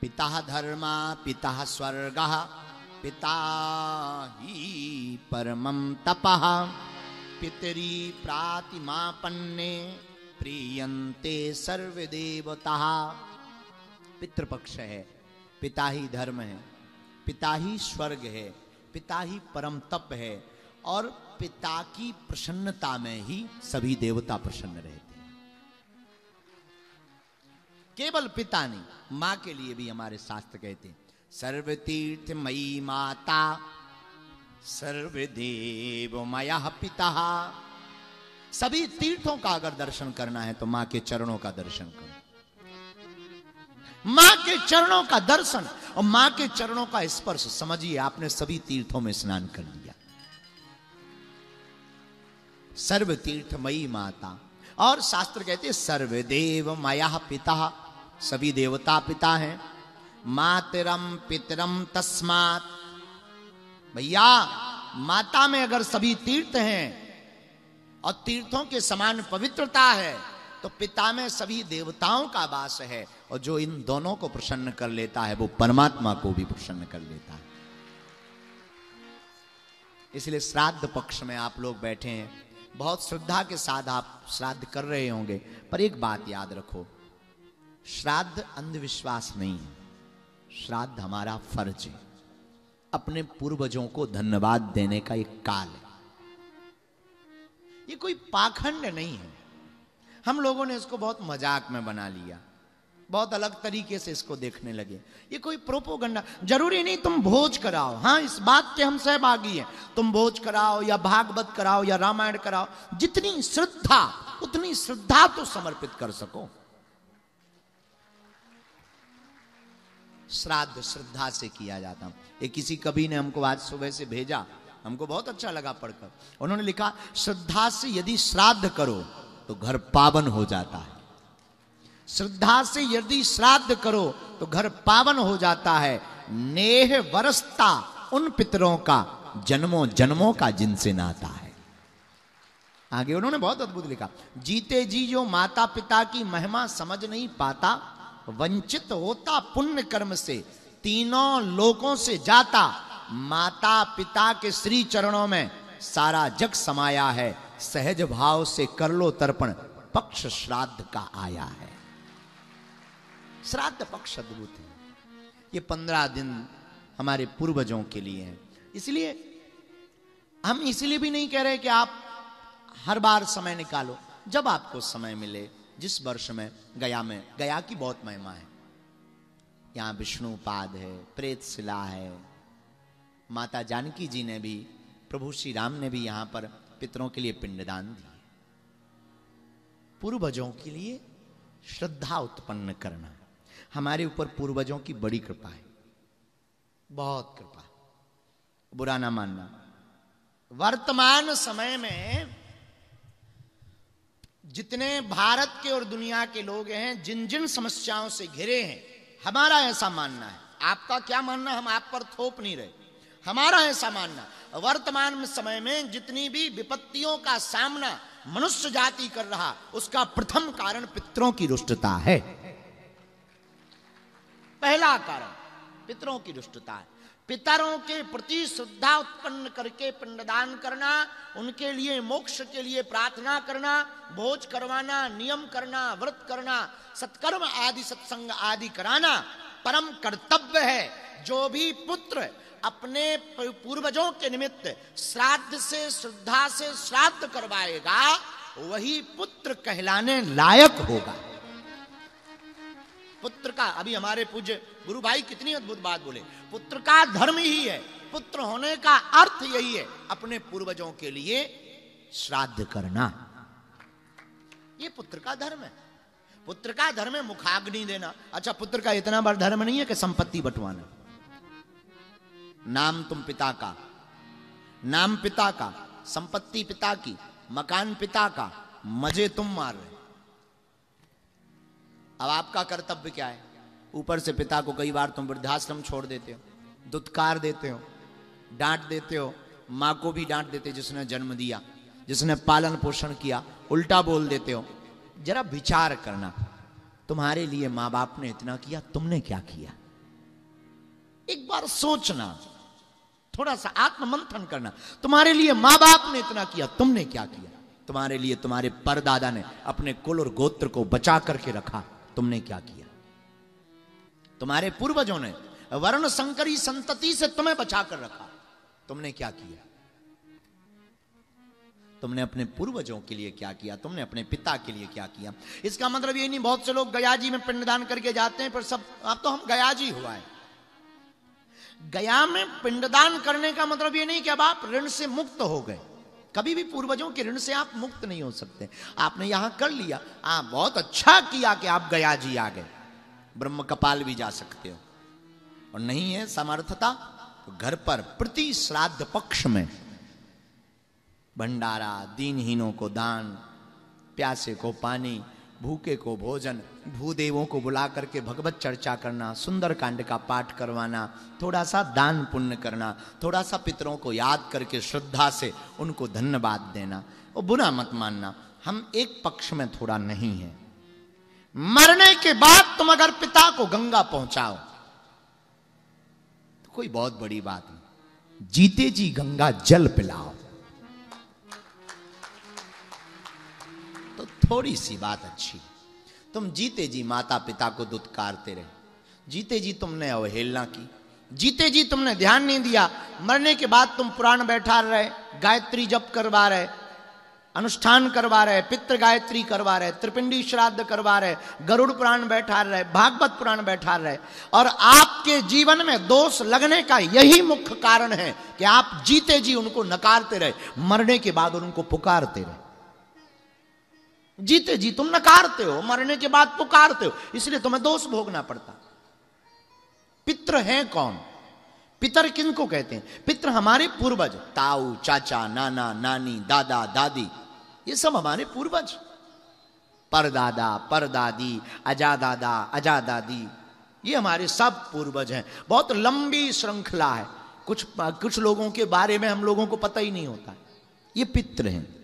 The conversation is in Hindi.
पिता धर्मा पिता स्वर्गः पिता ही परमं तपः पितरी प्रातिमापन्ने प्रियन्ते सर्वदेवताः। पितृपक्ष है, पिता ही धर्म है, पिता ही स्वर्ग है, पिता ही परम तप है, और पिता की प्रसन्नता में ही सभी देवता प्रसन्न रहते हैं। केवल पिता नहीं, मां के लिए भी हमारे शास्त्र कहते हैं सर्वतीर्थमयी माता सर्वदेवमयः पिता। सभी तीर्थों का अगर दर्शन करना है तो मां के चरणों का दर्शन करो। मां के चरणों का दर्शन और मां के चरणों का स्पर्श, समझिए आपने सभी तीर्थों में स्नान कर लिया। सर्वतीर्थमयी माता, और शास्त्र कहते हैं सर्वदेवमयः पिता, सभी देवता पिता हैं। मातरम पितरम तस्मात्, भैया माता में अगर सभी तीर्थ हैं और तीर्थों के समान पवित्रता है तो पिता में सभी देवताओं का वास है, और जो इन दोनों को प्रसन्न कर लेता है वो परमात्मा को भी प्रसन्न कर लेता है। इसलिए श्राद्ध पक्ष में आप लोग बैठे हैं, बहुत श्रद्धा के साथ आप श्राद्ध कर रहे होंगे, पर एक बात याद रखो, श्राद्ध अंधविश्वास नहीं है, श्राद्ध हमारा फर्ज है, अपने पूर्वजों को धन्यवाद देने का एक काल है। ये कोई पाखंड नहीं है। हम लोगों ने इसको बहुत मजाक में बना लिया, बहुत अलग तरीके से इसको देखने लगे। ये कोई प्रोपोगंडा, जरूरी नहीं तुम भोज कराओ, हाँ इस बात के हम सहभागी हैं, तुम भोज कराओ या भागवत कराओ या रामायण कराओ, जितनी श्रद्धा उतनी श्रद्धा तो समर्पित कर सको। श्राद्ध श्रद्धा से किया जाता। ये किसी कवि ने हमको आज सुबह से भेजा, हमको बहुत अच्छा लगा पढ़कर। उन्होंने लिखा, श्रद्धा से यदि श्राद्ध करो तो घर पावन हो जाता है। श्रद्धा से यदि श्राद्ध करो तो घर पावन हो जाता है। नेह वरसता उन पितरों का जन्मों जन्मों का जिनसे नाता है। आगे उन्होंने बहुत अद्भुत लिखा, जीते जी जो माता पिता की महिमा समझ नहीं पाता, वंचित होता पुण्य कर्म से तीनों लोकों से जाता। माता पिता के श्री चरणों में सारा जग समाया है, सहज भाव से कर लो तर्पण, पक्ष श्राद्ध का आया है। श्राद्ध पक्ष अद्भुत है। ये 15 दिन हमारे पूर्वजों के लिए है। इसलिए हम इसलिए भी नहीं कह रहे कि आप हर बार समय निकालो, जब आपको समय मिले। जिस वर्ष में गया की बहुत महिमा है, यहां विष्णुपाद है, प्रेत शिला है, माता जानकी जी ने भी, प्रभु श्री राम ने भी यहां पर पितरों के लिए पिंडदान दिए। पूर्वजों के लिए श्रद्धा उत्पन्न करना, हमारे ऊपर पूर्वजों की बड़ी कृपा है, बहुत कृपा, बुरा ना मानना। वर्तमान समय में जितने भारत के और दुनिया के लोग हैं, जिन जिन समस्याओं से घिरे हैं, हमारा ऐसा मानना है, आपका क्या मानना हम आप पर थोप नहीं रहे, हमारा ऐसा मानना, वर्तमान समय में जितनी भी विपत्तियों का सामना मनुष्य जाति कर रहा, उसका प्रथम कारण पितरों की रुष्टता है। पहला कारण पितरों की रुष्टता है। पितरों के प्रति श्रद्धा उत्पन्न करके पिंडदान करना, उनके लिए मोक्ष के लिए प्रार्थना करना, भोज करवाना, नियम करना, व्रत करना, सत्कर्म आदि सत्संग आदि कराना परम कर्तव्य है। जो भी पुत्र अपने पूर्वजों के निमित्त श्राद्ध से श्रद्धा से श्राद्ध करवाएगा, वही पुत्र कहलाने लायक होगा। पुत्र का, अभी हमारे पूज्य गुरु भाई कितनी अद्भुत बात बोले, पुत्र का धर्म ही है, पुत्र होने का अर्थ यही है, अपने पूर्वजों के लिए श्राद्ध करना, ये पुत्र का धर्म है। पुत्र का धर्म है मुखाग्नि देना। अच्छा, पुत्र का इतना बड़ा धर्म नहीं है कि संपत्ति बंटवाना। नाम तुम पिता का, नाम पिता का, संपत्ति पिता की, मकान पिता का, मजे तुम मार रहे। अब आपका कर्तव्य क्या है? ऊपर से पिता को कई बार तुम वृद्धाश्रम छोड़ देते हो, दुत्कार देते हो, डांट देते हो, मां को भी डांट देते जिसने जन्म दिया, जिसने पालन पोषण किया, उल्टा बोल देते हो। जरा विचार करना, तुम्हारे लिए मां बाप ने इतना किया, तुमने क्या किया? एक बार सोचना, थोड़ा सा आत्ममंथन करना। तुम्हारे लिए मां बाप ने इतना किया, तुमने क्या किया? तुम्हारे लिए तुम्हारे परदादा ने अपने कुल और गोत्र को बचा करके रखा, तुमने क्या किया? तुम्हारे पूर्वजों ने वर्ण संकरी संतति से तुम्हें बचा कर रखा, तुमने क्या किया? तुमने अपने पूर्वजों के लिए क्या किया? तुमने अपने पिता के लिए क्या किया? इसका मतलब ये नहीं, बहुत से लोग गया जी में पिंडदान करके जाते हैं, पर सब अब तो हम गया जी हुआ है। गया में पिंडदान करने का मतलब ये नहीं कि अब आप ऋण से मुक्त हो गए। कभी भी पूर्वजों के ऋण से आप मुक्त नहीं हो सकते। आपने यहां कर लिया, आप बहुत अच्छा किया कि आप गया जी आ गए, ब्रह्म कपाल भी जा सकते हो। और नहीं है सामर्थ्यता तो घर पर प्रति श्राद्ध पक्ष में भंडारा, दीनहीनों को दान, प्यासे को पानी, भूखे को भोजन, भूदेवों को बुला करके भगवत चर्चा करना, सुंदर कांड का पाठ करवाना, थोड़ा सा दान पुण्य करना, थोड़ा सा पितरों को याद करके श्रद्धा से उनको धन्यवाद देना। और बुरा मत मानना, हम एक पक्ष में थोड़ा नहीं है। मरने के बाद तुम अगर पिता को गंगा पहुंचाओ तो कोई बहुत बड़ी बात नहीं, जीते जी गंगा जल पिलाओ तो थोड़ी सी बात अच्छी। तुम जीते जी माता पिता को दुत्कारते रहे, जीते जी तुमने अवहेलना की, जीते जी तुमने ध्यान नहीं दिया, मरने के बाद तुम पुराण बैठा रहे, गायत्री जप करवा रहे, अनुष्ठान करवा रहे, पितृ गायत्री करवा रहे, त्रिपिंडी श्राद्ध करवा रहे, गरुड़ पुराण बैठा रहे, भागवत पुराण बैठा रहे, और आपके जीवन में दोष लगने का यही मुख्य कारण है कि आप जीते जी उनको नकारते रहे, मरने के बाद उनको पुकारते रहे। जीते जी तुम नकारते हो, मरने के बाद पुकारते हो, इसलिए तुम्हें दोष भोगना पड़ता। पितृ हैं कौन? पितर किनको कहते हैं? पितृ हमारे पूर्वज, ताऊ, चाचा, नाना, नानी, दादा, दादी, ये सब हमारे पूर्वज। परदादा, परदादी, अजादादा, अजादादी, ये हमारे सब पूर्वज हैं। बहुत लंबी श्रृंखला है, कुछ लोगों के बारे में हम लोगों को पता ही नहीं होता। ये पितृ हैं।